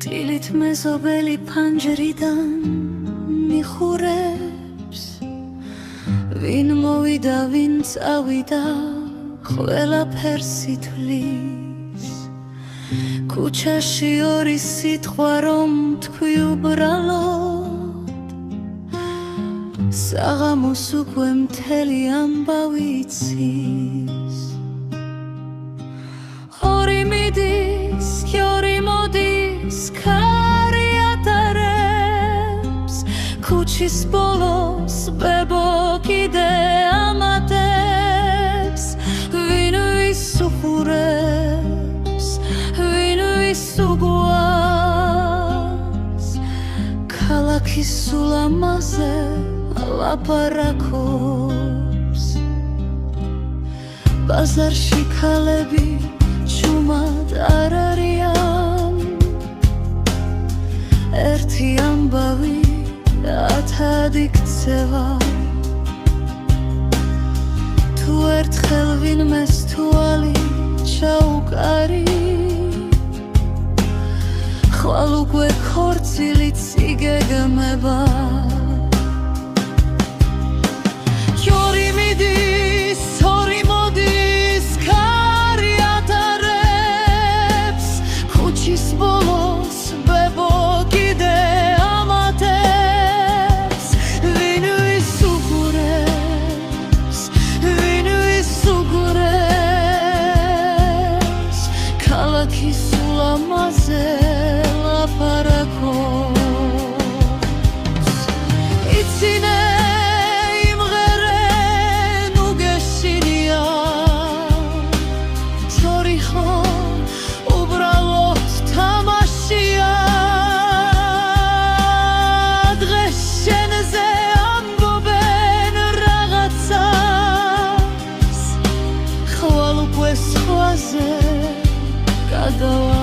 წილით მეზობელი ფანჯრიდან მიხურებს ვინ მოვიდა ვინ წავიდა ყველაფერს ითვლის ქუჩაში ორი სიტყვა რომ თქვი უბრალოდ საღამოს უკვე მთელი ამბავი იცის ორი მიდის კი ორი მოდის ქარი ატარებს ქუჩის ბოლოს ბებო კიდე ამატებს ვინ ვის უხურებს ვინ ვის უგვას ქალაქის სულ ამაზე ლაპარაკობს ბაზარში ქალები ჩუმად არ არიან ერთი ამბავი ათად იქცევა თუ ერთხელ ვინმეს თვალი ჩაუკარი ხვალ უკვე ქორწილიც იგეგმება the